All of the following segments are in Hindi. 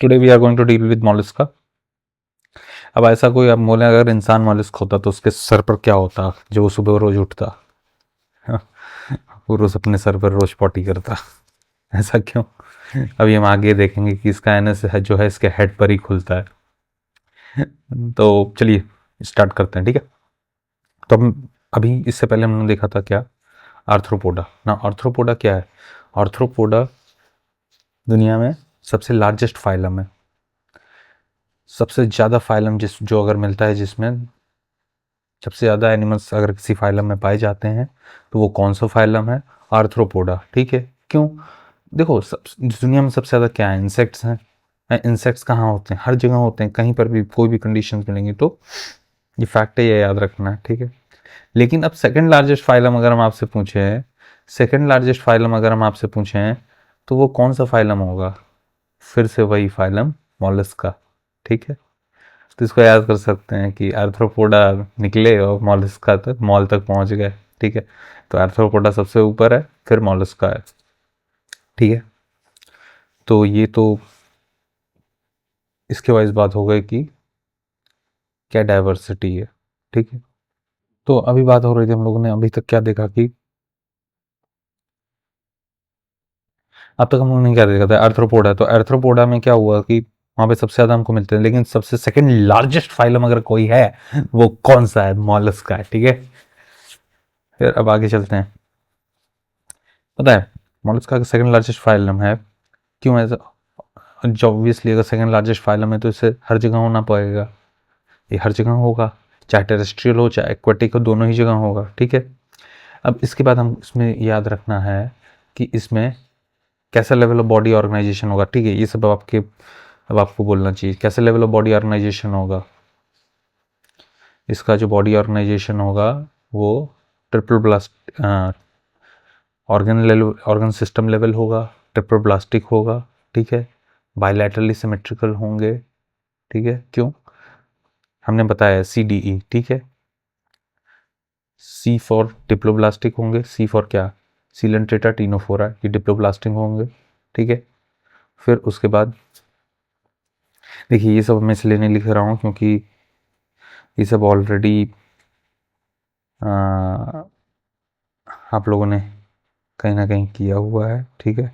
Today we are going to deal with mollusca. अब ऐसा कोई आप बोले अगर इंसान मॉलस्क होता तो उसके सर पर क्या होता जो वो सुबह रोज उठता? वो रोज अपने सर पर रोज पॉटी करता। ऐसा क्यों? अभी हम आगे देखेंगे कि इसका एनएस है जो है इसके हेड पर ही खुलता है। तो चलिए स्टार्ट करते हैं, ठीक है। तो हम अभी इससे पहले हमने देखा था क्या, आर्थ्रोपोडा ना। आर्थ्रोपोडा क्या है? आर्थ्रोपोडा दुनिया में सबसे लार्जेस्ट फाइलम है, सबसे ज़्यादा फाइलम जो अगर मिलता है जिसमें सबसे ज़्यादा एनिमल्स अगर किसी फाइलम में पाए जाते हैं तो वो कौन सा फाइलम है? आर्थ्रोपोडा, ठीक है। क्यों? देखो दुनिया में सबसे ज़्यादा क्या है? इंसेक्ट्स हैं। इंसेक्ट्स कहाँ होते हैं? हर जगह होते हैं, कहीं पर भी कोई भी कंडीशन मिलेंगी तो ये फैक्ट है, ये याद रखना है, ठीक है। लेकिन अब सेकंड लार्जेस्ट फाइलम अगर हम आपसे पूछें, सेकंड लार्जेस्ट फाइलम अगर हम आपसे पूछें तो वो कौन सा फाइलम होगा? फिर से वही फाइलम मॉलस्का, ठीक है। तो इसको याद कर सकते हैं कि आर्थ्रोपोडा निकले और मॉलस्का तक मॉल तक पहुंच गए, ठीक है। तो आर्थ्रोपोडा सबसे ऊपर है, फिर मॉलस्का है, ठीक है। तो ये तो इसके वाइज बात हो गई कि क्या डाइवर्सिटी है, ठीक है। तो अभी बात हो रही थी, हम लोगों ने अभी तक क्या देखा कि अब तक हम लोगों ने क्या देखा था? आर्थ्रोपोडा। तो आर्थ्रोपोडा में क्या हुआ कि वहाँ पे सबसे ज़्यादा हमको मिलते हैं, लेकिन सबसे सेकंड लार्जेस्ट फाइलम अगर कोई है वो कौन सा है? मॉलस्का है, ठीक है। फिर अब आगे चलते हैं। पता है मॉलस्का का सेकंड लार्जेस्ट फाइलम है क्यों? ऐसा जो ऑब्वियसली अगर सेकंड लार्जेस्ट फाइलम है तो इसे हर जगह होना पड़ेगा, ये हर जगह होगा, चाहे टेरेस्ट्रियल हो चाहे एक्वेटिक हो, दोनों ही जगह होगा, ठीक है। अब इसके बाद हम इसमें याद रखना है कि इसमें कैसा लेवल ऑफ बॉडी ऑर्गेनाइजेशन होगा, ठीक है। ये सब अब आपको बोलना चाहिए कैसे लेवल ऑफ बॉडी ऑर्गेनाइजेशन होगा। इसका जो बॉडी ऑर्गेनाइजेशन होगा वो triple blast organ system level होगा, ट्रिपल ब्लास्टिक होगा, ठीक है। बायलैटरली सिमेट्रिकल होंगे, ठीक है। क्यों? हमने बताया CDE, ठीक है। C फॉर डिप्लोब्लास्टिक होंगे, C फॉर क्या? सीलेंट्रेटा टीनोफोरा, ये डिप्लोब्लास्टिक होंगे, ठीक है। फिर उसके बाद देखिए ये सब मैं इसलिए नहीं लिख रहा हूँ क्योंकि ये सब ऑलरेडी आप लोगों ने कहीं ना कहीं किया हुआ है, ठीक है।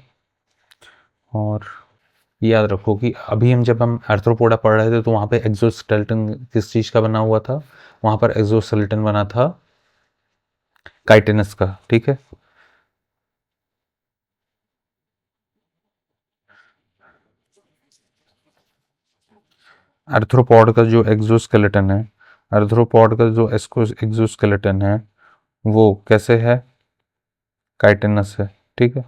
और याद रखो कि अभी जब हम आर्थ्रोपोडा पढ़ रहे थे तो वहाँ पे एक्सोस्केलेटन किस चीज़ का बना हुआ था? वहाँ पर एक्सोस्केलेटन बना था काइटिनस का, ठीक है। आर्थ्रोपॉड का जो एक्सोस्केलेटन है, आर्थ्रोपॉड का जो एक्सोस्केलेटन है वो कैसे है? काइटिनस है, ठीक है।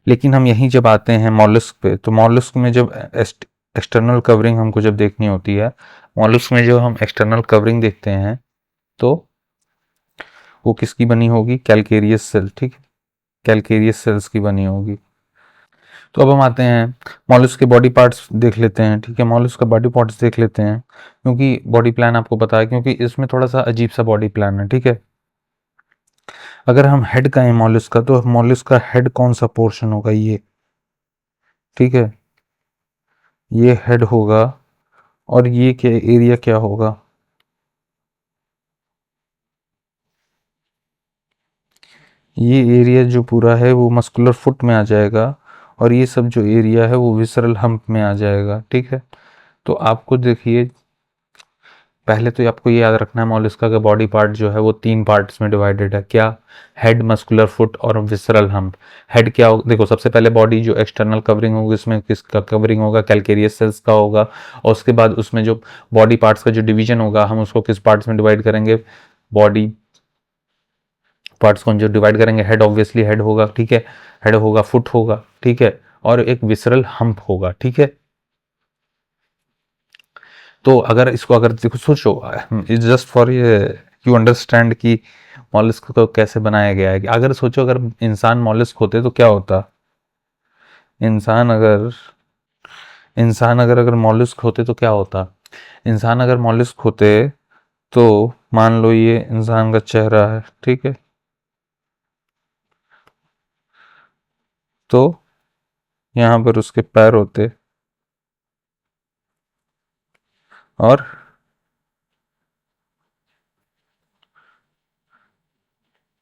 लेकिन हम यहीं जब आते हैं मॉलस्क पे, तो मॉलस्क में जब एक्सटर्नल कवरिंग हमको जब देखनी होती है, मॉलस्क में जो हम एक्सटर्नल कवरिंग देखते हैं तो वो किसकी बनी होगी? कैलकेरियस सेल, ठीक है। कैलकेरियस सेल्स की बनी होगी। तो अब हम आते हैं मॉलस्क के बॉडी पार्ट्स देख लेते हैं, ठीक है। मॉलस्क का बॉडी पार्ट्स देख लेते हैं क्योंकि बॉडी प्लान आपको पता है, क्योंकि इसमें थोड़ा सा अजीब सा बॉडी प्लान है, ठीक है। अगर हम हेड का है मॉलस्क का, तो मॉलस्क का हेड कौन सा पोर्शन होगा? ये, ठीक है, ये हेड होगा। और ये क्या एरिया क्या होगा? ये एरिया जो पूरा है वो मस्कुलर फुट में आ जाएगा, और ये सब जो एरिया है वो विसरल हम्प में आ जाएगा, ठीक है। तो आपको देखिए पहले तो आपको ये याद रखना है मॉलस्का का बॉडी पार्ट जो है वो 3 पार्ट्स में डिवाइडेड है। क्या? हेड, मस्कुलर फुट और विसरल हम्प। हेड क्या हो? देखो सबसे पहले बॉडी जो एक्सटर्नल कवरिंग होगी उसमें किसका कवरिंग होगा? कैलकेरियस सेल्स का होगा। और उसके बाद उसमें जो बॉडी पार्ट्स का जो डिवीजन होगा हम उसको किस पार्ट्स में डिवाइड करेंगे? बॉडी पार्ट्स को जो डिवाइड करेंगे, हेड ऑब्वियसली हेड होगा, ठीक है। हेड होगा, फुट होगा, ठीक है, और एक विसरल हम्प होगा, ठीक है। तो अगर इसको अगर देखो सोचो, it's just for you understand कि मॉलस्क को कैसे बनाया गया है। कि अगर सोचो अगर इंसान मॉलस्क होते तो क्या होता? इंसान अगर इंसान अगर अगर मॉलस्क होते तो क्या होता? इंसान अगर मॉलिस्क होते तो मान लो ये इंसान का चेहरा है, ठीक है, तो यहाँ पर उसके पैर होते और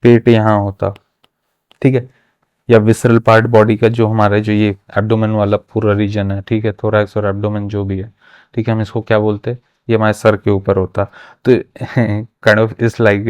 पेट यहाँ होता, ठीक है, या विसरल पार्ट बॉडी का जो हमारा जो ये एब्डोमेन वाला पूरा रीजन है, ठीक है, थोरैक्स और एब्डोमेन जो भी है, ठीक है, हम इसको क्या बोलते हैं, ये हमारे सर के ऊपर होता। तो काइंड ऑफ इस लाइक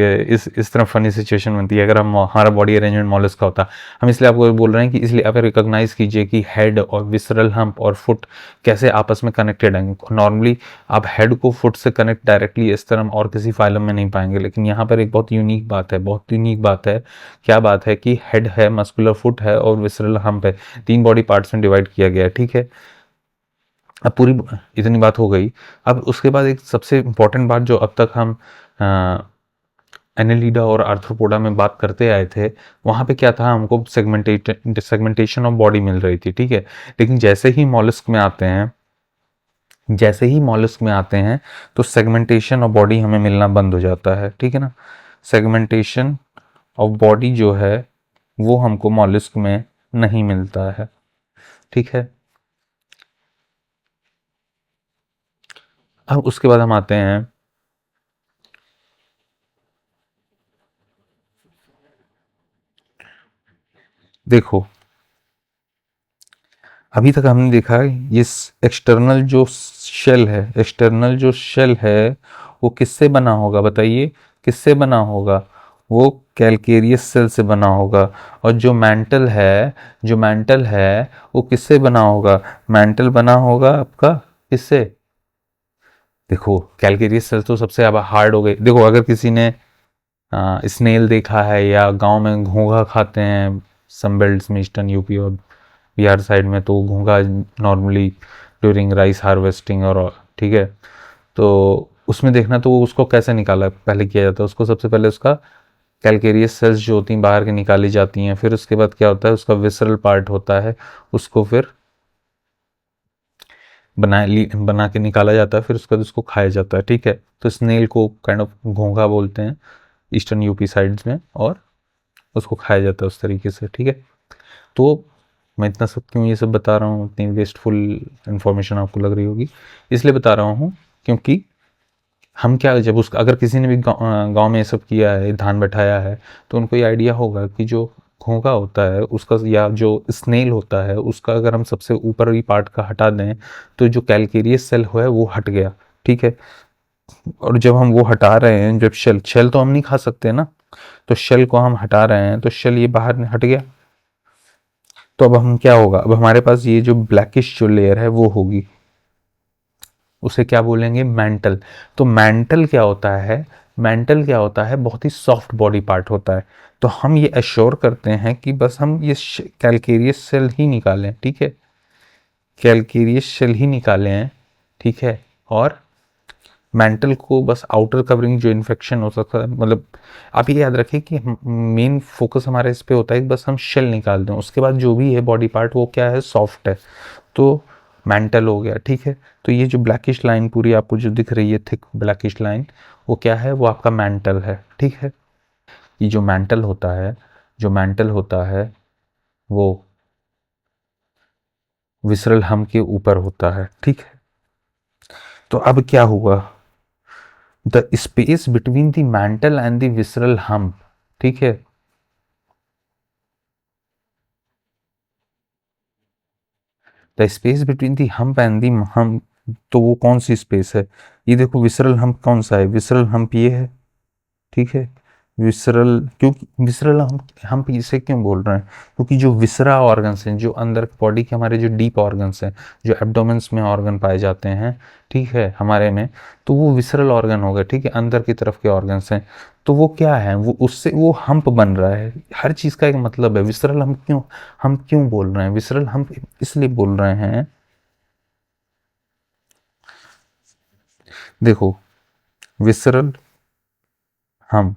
इस तरह फनी सिचुएशन बनती है अगर हम हमारा बॉडी अरेंजमेंट मॉलस्क का होता। हम इसलिए आपको बोल रहे हैं कि इसलिए आप रिकॉग्नाइज कीजिए कि हेड और विसरल हम्प और फुट कैसे आपस में कनेक्टेड हैं। नॉर्मली आप हेड को फुट से कनेक्ट डायरेक्टली इस तरह और किसी फाइलम में नहीं पाएंगे, लेकिन यहाँ पर एक बहुत यूनिक बात है, बहुत यूनिक बात है। क्या बात है कि हेड है, मस्कुलर फुट है और विसरल हम्प है, 3 बॉडी पार्ट्स में डिवाइड किया गया है, ठीक है। अब पूरी इतनी बात हो गई। अब उसके बाद एक सबसे इंपॉर्टेंट बात जो अब तक हम एनेलिडा और आर्थ्रोपोडा में बात करते आए थे, वहां पे क्या था, हमको सेगमेंटेशन ऑफ बॉडी मिल रही थी, ठीक है। लेकिन जैसे ही मॉलस्क में आते हैं तो सेगमेंटेशन ऑफ बॉडी हमें मिलना बंद हो जाता है, ठीक है ना। सेगमेंटेशन ऑफ बॉडी जो है वो हमको मॉलस्क में नहीं मिलता है, ठीक है। अब उसके बाद हम आते हैं, देखो अभी तक हमने देखा ये एक्सटर्नल जो शेल है वो किससे बना होगा बताइए, किससे बना होगा, वो कैलकेरियस सेल से बना होगा। और जो मैंटल है वो किससे बना होगा, मैंटल बना होगा आपका किससे, देखो कैलकेरियस सेल तो सबसे अब हार्ड हो गई। देखो अगर किसी ने स्नेल देखा है या गांव में घोंघा खाते हैं, सम बेल्ट्स में ईस्टर्न यूपी और बिहार साइड में, तो घोंघा नॉर्मली ड्यूरिंग राइस हार्वेस्टिंग और, ठीक है, तो उसमें देखना तो वो उसको कैसे निकाला पहले किया जाता है, उसको सबसे पहले उसका कैलकेरियस सेल्स जो होती हैं बाहर की निकाली जाती हैं, फिर उसके बाद क्या होता है, उसका विसरल पार्ट होता है, उसको फिर बना के निकाला जाता है, फिर उसके बाद उसको खाया जाता है, ठीक है। तो स्नेल को काइंड ऑफ घोंघा बोलते हैं ईस्टर्न यूपी साइड्स में, और उसको खाया जाता है उस तरीके से, ठीक है। तो मैं इतना सब क्यों ये सब बता रहा हूँ, इतनी वेस्टफुल इन्फॉर्मेशन आपको लग रही होगी, इसलिए बता रहा हूँ क्योंकि हम क्या, जब उसका अगर किसी ने भी गांव में ये सब किया है, धान बैठाया है, तो उनको ये आइडिया होगा कि जो घोंघा होता है उसका या जो स्नेल होता है उसका अगर हम सबसे ऊपरी पार्ट का हटा दें तो जो कैलकेरियस सेल है वो हट गया, ठीक है। और जब हम वो हटा रहे हैं, जब शेल तो हम नहीं खा सकते ना, तो शेल को हम हटा रहे हैं तो शेल ये बाहर हट गया, तो अब हम क्या होगा, अब हमारे पास ये जो ब्लैकिश जो लेयर है वो होगी, उसे क्या बोलेंगे, मेंटल। तो मेंटल क्या होता है, बहुत ही सॉफ्ट बॉडी पार्ट होता है। तो हम ये एश्योर करते हैं कि बस हम ये कैलकेरियस सेल ही निकालें, ठीक है, कैलकेरियस सेल ही निकाले हैं, ठीक है। और मेंटल को बस आउटर कवरिंग जो इन्फेक्शन हो सकता है, मतलब आप ये याद रखें कि मेन फोकस हमारा इस पे होता है कि बस हम शेल निकाल दें, उसके बाद जो भी है बॉडी पार्ट वो क्या है, सॉफ्ट है, तो मेंटल हो गया, ठीक है। तो ये जो ब्लैकिश लाइन पूरी आपको जो दिख रही है, थिक ब्लैकिश लाइन, वो क्या है, वो आपका मेंटल है, ठीक है। ये जो मेंटल होता है वो विसरल हम के ऊपर होता है, ठीक है। तो अब क्या हुआ, the space between the mental and the visceral hump, ठीक है, the space between the hump and the hump, तो वो कौन सी स्पेस है, ये देखो विसरल हम्प कौन सा है, विसरल हम्प ये है, ठीक है। विसरल, क्योंकि विसरल हम इसे क्यों बोल रहे हैं, क्योंकि जो विसरा ऑर्गन्स हैं, जो अंदर बॉडी के हमारे जो डीप ऑर्गन्स हैं, जो एब्डोमेंस में ऑर्गन पाए जाते हैं, ठीक है, हमारे में, तो वो विसरल ऑर्गन हो गए, ठीक है, अंदर की तरफ के ऑर्गन्स हैं। तो वो क्या है, वो उससे वो हम्प बन रहा है, हर चीज़ का एक मतलब है। विसरल हम क्यों बोल रहे हैं, विसरल हम इसलिए बोल रहे हैं, देखो विसरल हम्प,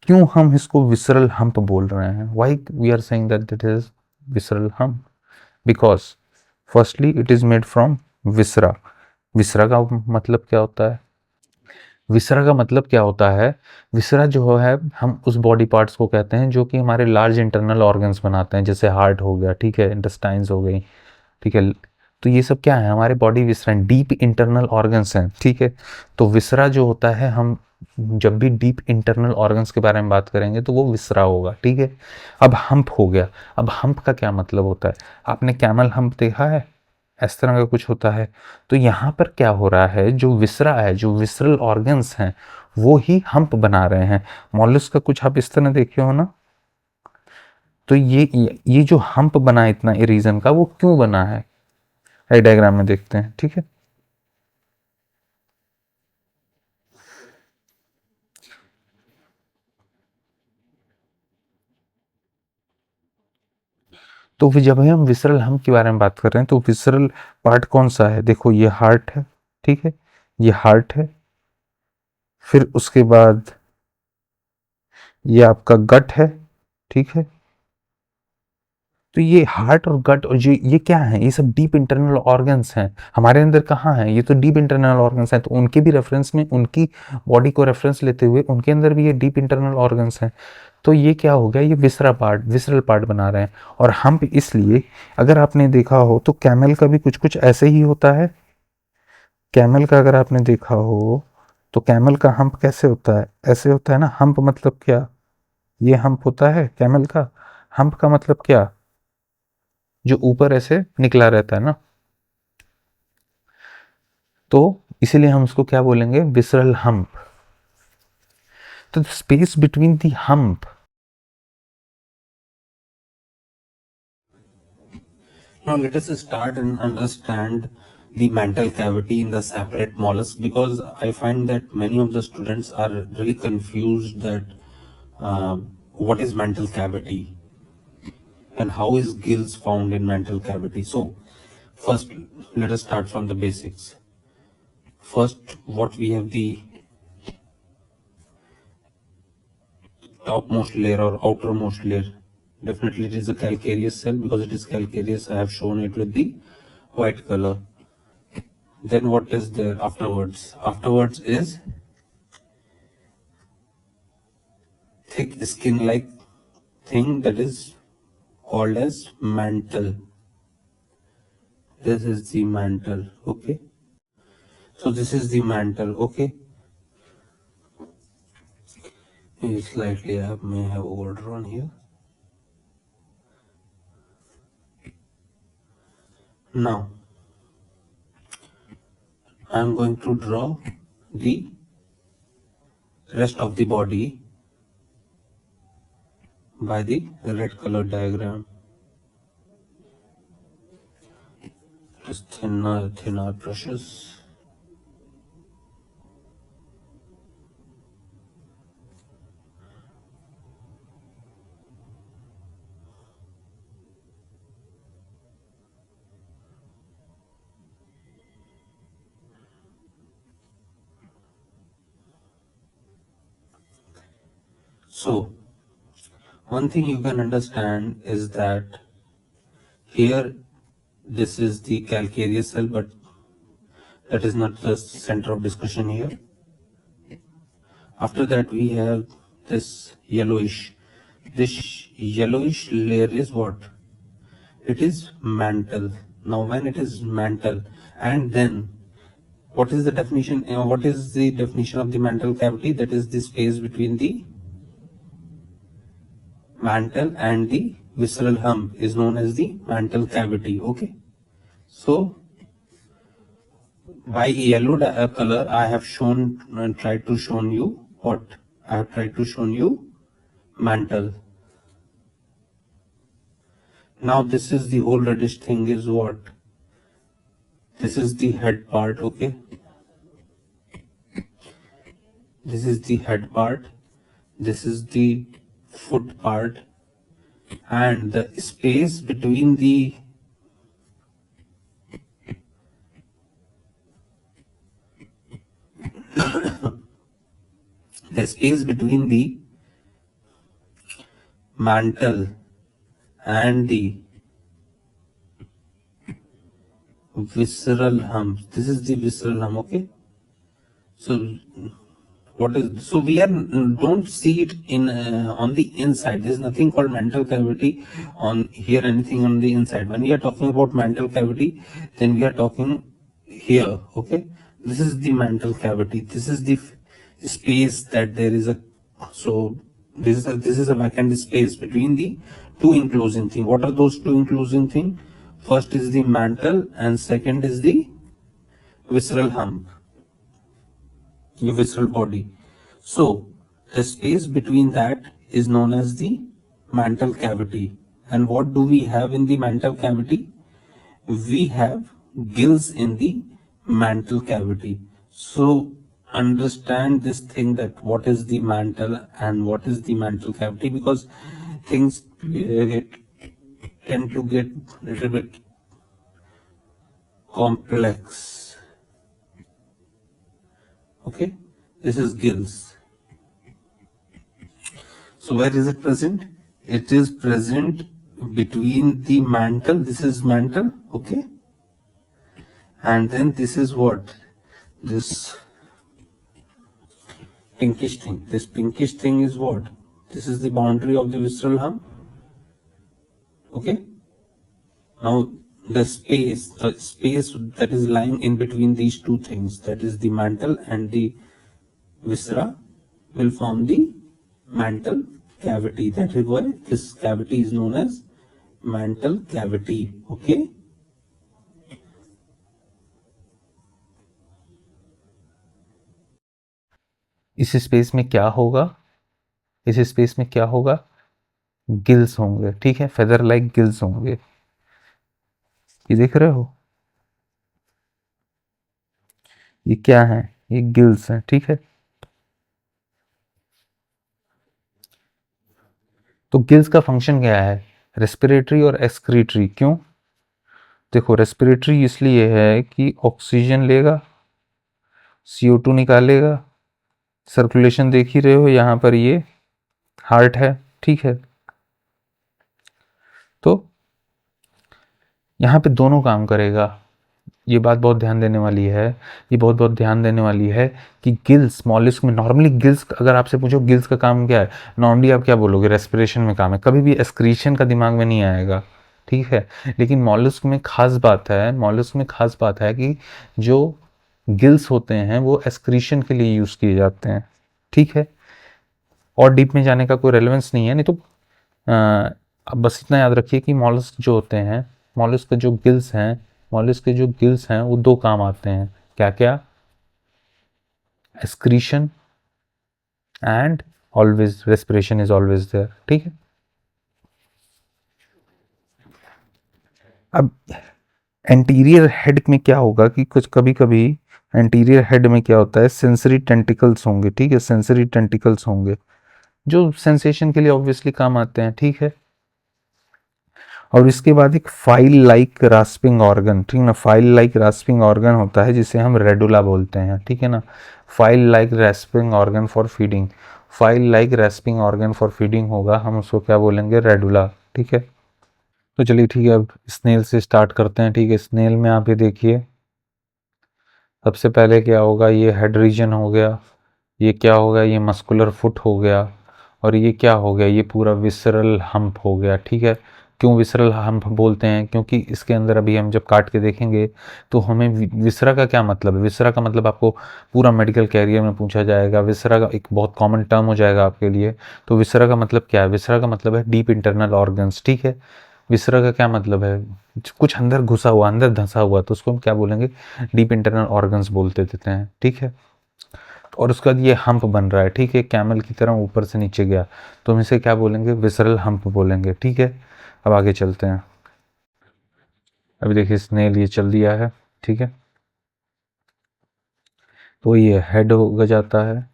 क्यों हम इसको विसरल हम्प बोल रहे हैं, why we are saying that it is visceral hump, because firstly it is made from viscera. Viscera का मतलब क्या होता है? विसरा का मतलब क्या होता है? विसरा जो है, हम उस बॉडी पार्ट्स को कहते हैं जो कि हमारे लार्ज इंटरनल ऑर्गन्स बनाते हैं, जैसे हार्ट हो गया, ठीक है, इंटेस्टाइन्स हो गई, ठीक है। तो ये सब क्या है? हमारे बॉडी विसरा, डीप इंटरनल ऑर्गन्स हैं, ठीक है। तो विसरा जो होता है, हम जब भी डीप इंटरनल ऑर्गन्स के बारे में बात करेंगे तो वो विसरा होगा, ठीक है। अब हम्प हो गया। अब हम्प का क्या मतलब होता है? आपने कैमल हम्प देखा है? इस तरह का कुछ होता है। तो यहाँ पर क्या हो रहा है, जो विसरा है, जो विसरल ऑर्गन्स हैं, वो ही हम्प बना रहे हैं। मॉलस्क का कुछ आप इस तरह देखे हो ना। तो ये जो हम्प बना इतना इरीजन का, वो क्यों बना है? डायग्राम में देखते हैं, ठीक है। तो फिर जब हम विसरल हम्प के बारे में बात कर रहे हैं, तो विसरल पार्ट कौन सा है? देखो, ये हार्ट है, ठीक है, ये हार्ट है। फिर उसके बाद ये आपका गट है, ठीक है। तो ये हार्ट और गट और ये क्या है? ये सब डीप इंटरनल ऑर्गन्स हैं। हमारे अंदर कहाँ है? ये तो डीप इंटरनल ऑर्गन्स हैं, तो उनके भी रेफरेंस में, उनकी बॉडी को रेफरेंस लेते हुए, उनके अंदर भी ये डीप इंटरनल ऑर्गन्स हैं। तो ये क्या हो गया? ये विसरा पार्ट, विसरल पार्ट बना रहे हैं। और हम्प इसलिए, अगर आपने देखा हो तो कैमल का भी कुछ कुछ ऐसे ही होता है। कैमल का अगर आपने देखा हो तो कैमल का हम्प कैसे होता है? ऐसे होता है ना। हम्प मतलब क्या? ये हम्प होता है कैमल का। हम्प का मतलब क्या? जो ऊपर ऐसे निकला रहता है ना। तो इसीलिए हम उसको क्या बोलेंगे? Visceral hump. तो space between the hump. Now let us start and understand the mantle cavity in the separate mollusk, because I find that many of the students are really confused that what is mantle cavity and how is gills found in mantle cavity. So first let us start from the basics. First, what we have, the topmost layer or outermost layer. Definitely it is a calcareous cell. Because it is calcareous, I have shown it with the white color. Then what is there afterwards? Afterwards is thick skin like thing that is called as mantle. This is the mantle. Okay. So this is the mantle. Okay. Slightly I may have overdrawn here. Now I am going to draw the rest of the body by the red color diagram. Just thinner brushes. So one thing you can understand is that here this is the calcareous cell, but that is not the center of discussion here. After that we have this yellowish. This yellowish layer is what? It is mantle. Now when it is mantle, and then what is the definition? What is the definition of the mantle cavity? That is the space between the mantle and the visceral hump is known as the mantle cavity. Okay. So by yellow color I have shown tried to show you what? I have tried to show you mantle. Now this is the whole reddish thing is what? This is the head part. Okay. This is the head part. This is the foot part, and the space between the space between the mantle and the visceral hump. This is the visceral hump. Okay. So what is, so we are, don't see it in on the inside. There's nothing called mental cavity on here, anything on the inside. When we are talking about mental cavity, then we are talking here. Okay, this is the mental cavity. This is the space that there is a, so this is a vacant space between the two enclosing thing. What are those two enclosing thing? First is the mantle and second is the visceral hump, your visceral body. So the space between that is known as the mantle cavity. And what do we have in the mantle cavity? We have gills in the mantle cavity. So understand this thing, that what is the mantle and what is the mantle cavity, because things tend to get a little bit complex. Okay, this is gills. So where is it present? It is present between the mantle. This is mantle, okay? And then this is what? This pinkish thing. This pinkish thing is what? This is the boundary of the visceral hump, okay? Now the space that is lying in between these two things, that is the mantle and the viscera, will form the mantle cavity. That is why this cavity is known as mantle cavity. Okay. इस स्पेस में क्या होगा? इस स्पेस में क्या होगा? गिल्स होंगे, ठीक है, फेदर लाइक गिल्स होंगे। ये देख रहे हो, ये क्या है? ये गिल्स हैं, ठीक है। तो गिल्स का फंक्शन क्या है? रेस्पिरेटरी और एक्सक्रीटरी। क्यों? देखो, रेस्पिरेटरी इसलिए है कि ऑक्सीजन लेगा, CO2 निकालेगा। सर्कुलेशन देख ही रहे हो, यहाँ पर ये हार्ट है, ठीक है। तो यहाँ पे दोनों काम करेगा। ये बात बहुत ध्यान देने वाली है, ये बहुत बहुत ध्यान देने वाली है कि गिल्स, मॉलिस्क में नॉर्मली गिल्स, अगर आपसे पूछो गिल्स का काम क्या है, नॉर्मली आप क्या बोलोगे? रेस्पिरेशन में काम है, कभी भी एक्सक्रीशन का दिमाग में नहीं आएगा, ठीक है। लेकिन मॉलिस्क में खास बात है, मॉलिस्क में खास बात है कि जो गिल्स होते हैं वो एक्सक्रीशन के लिए यूज़ किए जाते हैं, ठीक है। और डीप में जाने का कोई रेलेवेंस नहीं है, नहीं तो अब बस इतना याद रखिए कि मॉलस्क जो होते हैं, मॉलस्क के जो गिल्स हैं, मॉलस्क के जो गिल्स हैं वो दो काम आते हैं। क्या क्या? Excretion and always respiration is always there, ठीक है। अब एंटीरियर हेड में क्या होगा कि कुछ कभी कभी एंटीरियर हेड में क्या होता है, सेंसरी टेंटिकल्स होंगे, ठीक है, सेंसरी टेंटिकल्स होंगे जो सेंसेशन के लिए ऑब्वियसली काम आते हैं, ठीक है। और इसके बाद एक फाइल लाइक रास्पिंग ऑर्गन, ठीक है ना, फाइल लाइक रास्पिंग ऑर्गन होता है जिसे हम रेडुला बोलते हैं, ठीक है ना। File like rasping organ for feeding, file like rasping organ for feeding होगा, हम उसको क्या बोलेंगे? रेडुला, ठीक है। तो चलिए ठीक है, अब स्नेल से स्टार्ट करते हैं, ठीक है। स्नेल में आप ये देखिए, सबसे पहले क्या होगा? ये हेड रीजन हो गया, ये क्या हो गया? ये मस्कुलर फुट हो गया, और ये क्या हो गया? ये पूरा विसरल हम्प हो गया, ठीक है। क्यों विसरल हम्प बोलते हैं? क्योंकि इसके अंदर अभी हम जब काट के देखेंगे तो हमें विसरा का क्या मतलब है, विसरा का मतलब आपको पूरा मेडिकल कैरियर में पूछा जाएगा। विसरा का एक बहुत कॉमन टर्म हो जाएगा आपके लिए। तो विसरा का मतलब क्या है? विसरा का मतलब है डीप इंटरनल ऑर्गन्स, ठीक है। विसरा का क्या मतलब है? कुछ अंदर घुसा हुआ, अंदर धंसा हुआ, तो उसको हम क्या बोलेंगे? डीप इंटरनल ऑर्गन्स बोलते देते हैं, ठीक है। और उसके बाद ये हम्प बन रहा है, ठीक है, कैमल की तरह ऊपर से नीचे गया, तो हम इसे क्या बोलेंगे? विसरल हम्प बोलेंगे, ठीक है। अब आगे चलते हैं। अभी देखिए स्नेल ये चल दिया है, ठीक है। तो ये हेड हो जाता है,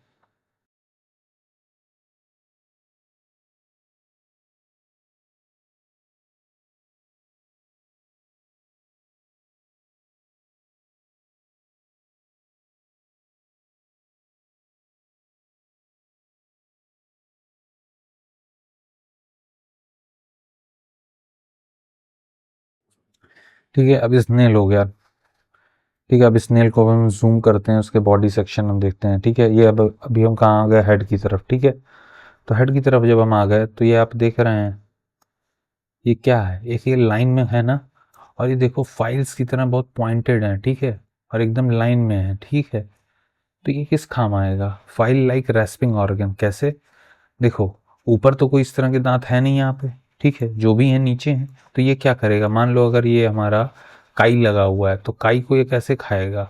ठीक है। अब स्नेल हो गया, ठीक है, अब स्नेल को हम जूम करते हैं, उसके बॉडी सेक्शन हम देखते हैं। ठीक है, ये अब अभी हम कहाँ आ गए, हेड की तरफ। ठीक है, तो हेड की तरफ जब हम आ गए तो ये आप देख रहे हैं ये क्या है, एक ये लाइन में है ना, और ये देखो फाइल्स की तरह बहुत पॉइंटेड है। ठीक है, और एकदम लाइन में है। ठीक है, तो ये किस काम आएगा, फाइल लाइक रेस्पिंग ऑर्गन। कैसे, देखो ऊपर तो कोई इस तरह के दांत है नहीं यहाँ पे। ठीक है, जो भी है नीचे हैं। तो ये क्या करेगा, मान लो अगर ये हमारा काई लगा हुआ है तो काई को ये कैसे खाएगा,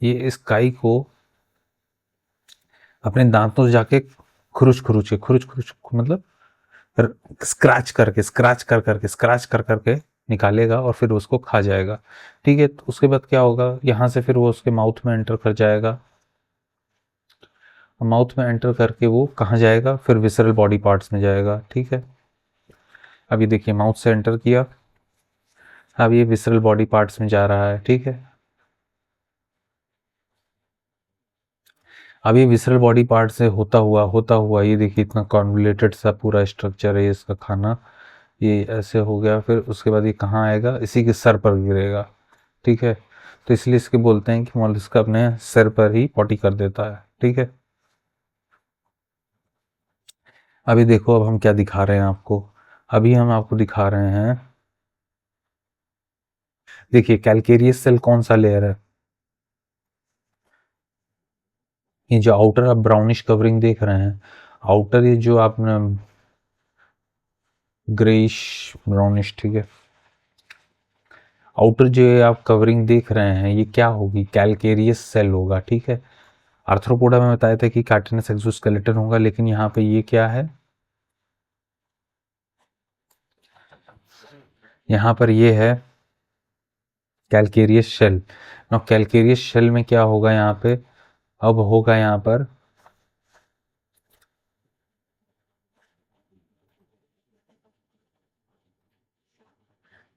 ये इस काई को अपने दांतों से जाके खुरुच खुरुच के खुरुच खुरुच मतलब स्क्रैच कर करके निकालेगा और फिर उसको खा जाएगा। ठीक है, तो उसके बाद क्या होगा, यहाँ से फिर वो उसके माउथ में एंटर कर जाएगा। माउथ में एंटर करके वो कहाँ जाएगा, फिर विसरल बॉडी पार्ट्स में जाएगा। ठीक है, अब ये देखिए माउथ से एंटर किया, अब ये विसरल बॉडी पार्ट्स में जा रहा है। ठीक है, अब ये विसरल बॉडी पार्ट से होता हुआ ये देखिए इतना कॉन्वुलेटेड सा पूरा स्ट्रक्चर है इसका खाना, ये ऐसे हो गया। फिर उसके बाद ये कहाँ आएगा, इसी के सर पर गिरेगा। ठीक है, तो इसलिए इसके बोलते हैं कि मॉलस्क अपने सर पर ही पॉटी कर देता है। ठीक है, अभी देखो अब हम क्या दिखा रहे हैं आपको, अभी हम आपको दिखा रहे हैं, देखिए कैलकेरियस सेल कौन सा लेयर है, ये जो आउटर आप ब्राउनिश कवरिंग देख रहे हैं, आउटर ये जो आपने ग्रेइश ब्राउनिश, ठीक है, आउटर जो आप कवरिंग देख रहे हैं ये क्या होगी, कैलकेरियस सेल होगा। ठीक है, आर्थ्रोपोडा में बताया था कि कार्टिनस एक्सोस्केलेटन होगा, लेकिन यहाँ पे ये क्या है, यहाँ पर ये है कैलकेरियस शेल। ना कैलकेरियस शेल में क्या होगा यहाँ पे, अब होगा यहाँ पर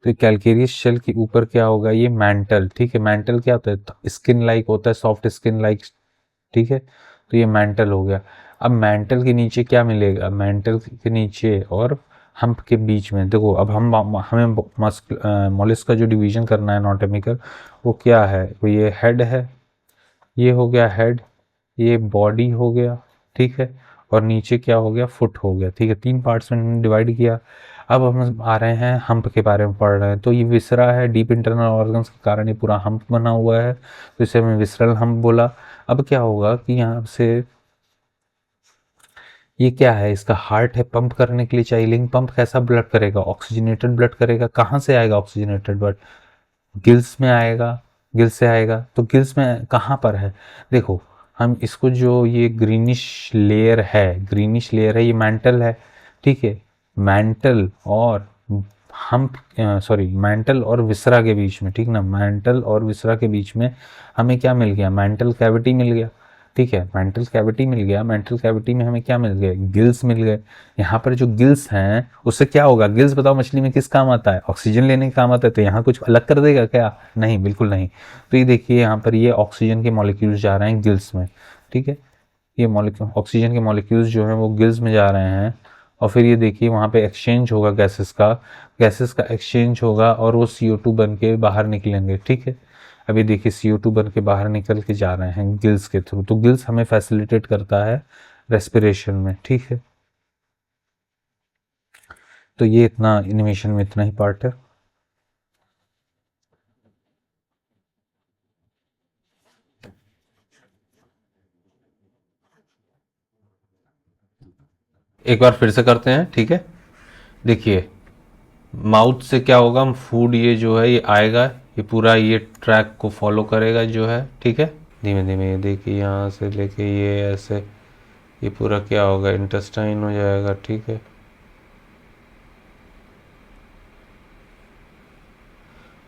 तो कैलकेरियस शेल के ऊपर क्या होगा, ये मैंटल। ठीक है, मैंटल क्या होता है, स्किन लाइक होता है, सॉफ्ट स्किन लाइक। ठीक है, तो ये मैंटल हो गया। अब मैंटल के नीचे क्या मिलेगा, मैंटल के नीचे और हम्प के बीच में देखो, अब हमें मॉलिस्क का जो डिवीजन करना है एनाटॉमिकल, वो क्या है, वो ये हेड है, ये हो गया हेड, ये बॉडी हो गया। ठीक है, और नीचे क्या हो गया, फुट हो गया। ठीक है, 3 पार्ट्स में डिवाइड किया। अब हम आ रहे हैं हम्प के बारे में पढ़ रहे हैं, तो ये विसरा है, डीप इंटरनल ऑर्गन्स के कारण ये पूरा हम्प बना हुआ है, तो इसे हमने विसरल हम्प बोला। अब क्या होगा कि यहाँ से ये क्या है, इसका हार्ट है, पंप करने के लिए चाहिए, लेकिन पंप कैसा ब्लड करेगा, ऑक्सीजनेटेड ब्लड करेगा। कहाँ से आएगा ऑक्सीजनेटेड ब्लड, गिल्स में आएगा, गिल्स से आएगा। तो गिल्स में कहाँ पर है, देखो हम इसको जो ये ग्रीनिश लेयर है, ये मैंटल है। ठीक है, मैंटल और हम सॉरी मैंटल और विसरा के बीच में, ठीक ना, मैंटल और विसरा के बीच में हमें क्या मिल गया, मैंटल कैविटी मिल गया। ठीक है, मेंटल कैविटी मिल गया, मेंटल कैविटी में हमें क्या मिल गए, गिल्स मिल गए। यहाँ पर जो गिल्स हैं उससे क्या होगा, गिल्स बताओ मछली में किस काम आता है, ऑक्सीजन लेने के काम आता है, तो यहाँ कुछ अलग कर देगा क्या, नहीं, बिल्कुल नहीं। तो ये देखिए यहाँ पर ये ऑक्सीजन के मॉलिक्यूल्स जा रहे हैं गिल्स में। ठीक है, ये मॉलिक्यूल ऑक्सीजन के मॉलिक्यूल्स जो हैं वो गिल्स में जा रहे हैं, और फिर ये देखिए वहाँ पे एक्सचेंज होगा गैसेस का एक्सचेंज होगा, और वो CO2 बन के बाहर निकलेंगे। ठीक है, अभी देखिए CO2 बन के बाहर निकल के जा रहे हैं गिल्स के थ्रू, तो गिल्स हमें फैसिलिटेट करता है रेस्पिरेशन में। ठीक है, तो ये इतना एनिमेशन में इतना ही पार्ट है। एक बार फिर से करते हैं। ठीक है, देखिए माउथ से क्या होगा, हम फूड ये जो है ये आएगा, ये पूरा ये ट्रैक को फॉलो करेगा जो है। ठीक है, धीमे धीमे ये देखिए यहाँ से लेके ये ऐसे ये पूरा क्या होगा, इंटेस्टाइन हो जाएगा। ठीक है,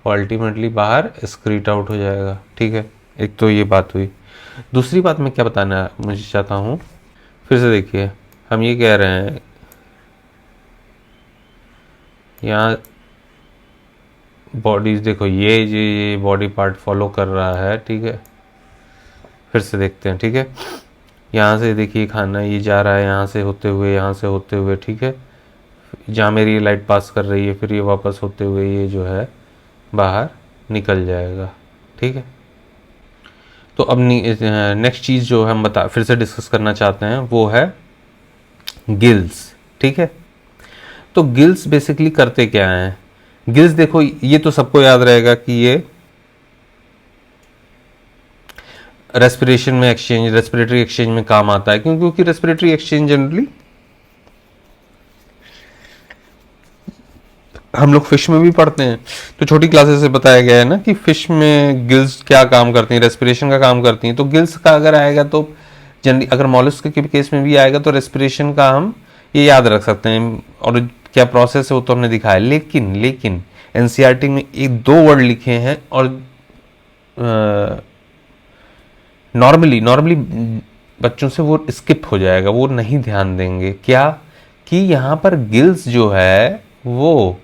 अल्टीमेटली बाहर स्क्रीट आउट हो जाएगा। ठीक है, एक तो ये बात हुई। दूसरी बात मैं क्या बताना मुझे चाहता हूँ, फिर से देखिए हम ये कह रहे हैं यहाँ बॉडीज देखो, ये बॉडी पार्ट फॉलो कर रहा है। ठीक है, फिर से देखते हैं। ठीक है, यहाँ से देखिए खाना ये जा रहा है, यहाँ से होते हुए, यहाँ से होते हुए। ठीक है, जहाँ मेरी लाइट पास कर रही है, फिर ये वापस होते हुए ये जो है बाहर निकल जाएगा। ठीक है, तो अब नेक्स्ट चीज़ जो हम फिर से डिस्कस करना चाहते हैं वो है गिल्स। ठीक है, तो गिल्स बेसिकली करते क्या हैं? गिल्स देखो, ये तो सबको याद रहेगा कि ये रेस्पिरेशन में एक्सचेंज, रेस्पिरेटरी एक्सचेंज में काम आता है। क्योंकि रेस्पिरेटरी एक्सचेंज जनरली हम लोग फिश में भी पढ़ते हैं, तो छोटी क्लासेस से बताया गया है ना कि फिश में गिल्स क्या काम करती हैं, रेस्पिरेशन का काम करती हैं। तो गिल्स का अगर आएगा तो जनरली, अगर मॉलस्क के केस में भी आएगा तो रेस्पिरेशन का हम ये याद रख सकते हैं, और क्या प्रोसेस है वो तो हमने दिखाया। लेकिन एनसीईआरटी में एक दो वर्ड लिखे हैं और नॉर्मली बच्चों से वो स्किप हो जाएगा, वो नहीं ध्यान देंगे। क्या कि यहाँ पर गिल्स जो है वो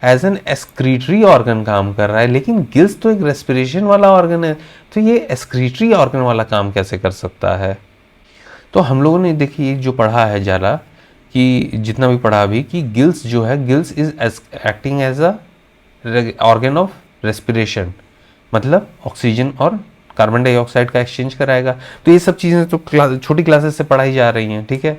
एज एन एक्सक्रीटरी ऑर्गन काम कर रहा है, लेकिन गिल्स तो एक रेस्पिरेशन वाला ऑर्गन है, तो ये एक्सक्रीटरी ऑर्गन वाला काम कैसे कर सकता है? तो हम लोगों ने देखिए जो पढ़ा है ज़्यादा, कि जितना भी पढ़ा अभी, कि गिल्स जो है, gills is acting as a organ of respiration, मतलब ऑक्सीजन और कार्बन डाइऑक्साइड का एक्सचेंज कराएगा। तो ये सब चीज़ें तो छोटी क्लासेस से पढ़ाई जा रही हैं। ठीक है,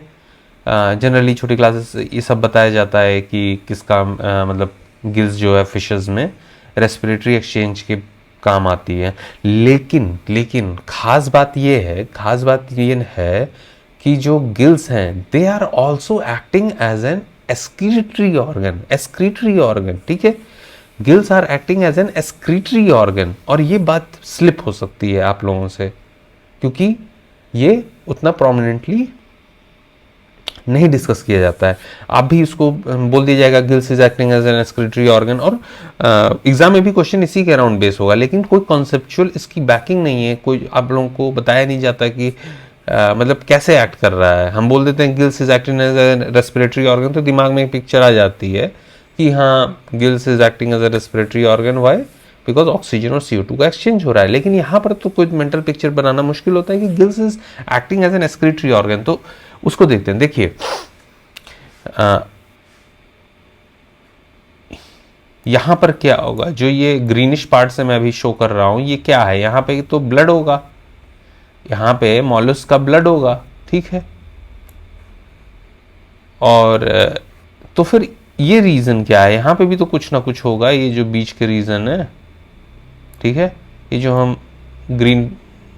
जनरली छोटी क्लासेस ये सब बताया जाता है कि किसका मतलब गिल्स जो है फिशेस में रेस्पिरेटरी एक्सचेंज के काम आती है। लेकिन खास बात ये है कि जो गिल्स हैं they are also acting as an excretory organ. ठीक है, gills are acting as an excretory organ, और ये बात स्लिप हो सकती है आप लोगों से, क्योंकि ये उतना प्रोमिनेंटली नहीं डिस्कस किया जाता है। आप भी इसको बोल दिया जाएगा gills is acting as an excretory organ, और एग्जाम में भी क्वेश्चन इसी के अराउंड बेस होगा, लेकिन कोई कॉन्सेप्चुअल इसकी बैकिंग नहीं है, कोई आप लोगों को बताया नहीं जाता कि मतलब कैसे एक्ट कर रहा है। हम बोल देते हैं gills is acting as an respiratory organ, तो दिमाग में एक पिक्चर आ जाती है कि हाँ gills is acting as a respiratory organ, why? Because oxygen और CO2 का एक्सचेंज हो रहा है। लेकिन यहाँ पर तो कोई मेंटल पिक्चर बनाना मुश्किल होता है कि gills is acting as an excretory organ. तो उसको देखते हैं। देखिए यहां पर क्या होगा, जो ये ग्रीनिश पार्ट से मैं अभी शो कर रहा हूं, ये क्या है? यहां पे तो ब्लड होगा, यहां पे मॉलस्क का ब्लड होगा। ठीक है, और तो फिर ये रीजन क्या है? यहां पे भी तो कुछ ना कुछ होगा, ये जो बीच के रीजन है। ठीक है, ये जो हम ग्रीन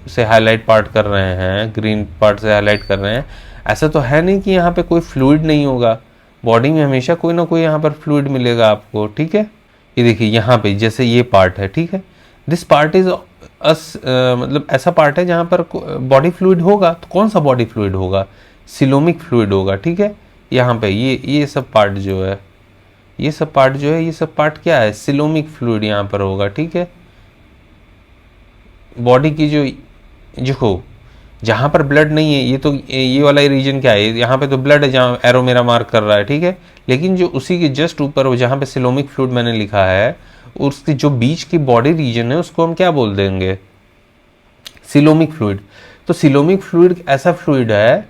से हाईलाइट पार्ट कर रहे हैं, ग्रीन पार्ट से हाईलाइट कर रहे हैं, ऐसा तो है नहीं कि यहाँ पे कोई फ्लूइड नहीं होगा। बॉडी में हमेशा कोई ना कोई यहाँ पर फ्लूइड मिलेगा आपको। ठीक है, ये देखिए यहाँ पे जैसे ये पार्ट है। ठीक है, दिस पार्ट इज मतलब ऐसा पार्ट है जहाँ पर बॉडी फ्लूइड होगा। तो कौन सा बॉडी फ्लूइड होगा? सिलोमिक फ्लूइड होगा। ठीक है, यहाँ पे ये सब पार्ट जो है, ये सब पार्ट क्या है? सिलोमिक फ्लूइड यहाँ पर होगा। ठीक है, बॉडी की जो देखो जहाँ पर ब्लड नहीं है, ये तो ये वाला रीजन क्या है? यहाँ पे तो ब्लड है, जहाँ एरो मेरा मार्क कर रहा है। ठीक है, लेकिन जो उसी के जस्ट ऊपर जहाँ पे सिलोमिक फ्लूइड मैंने लिखा है, उसकी जो बीच की बॉडी रीजन है उसको हम क्या बोल देंगे? Coelomic fluid. तो सिलोमिक फ्लूइड ऐसा फ्लूइड है,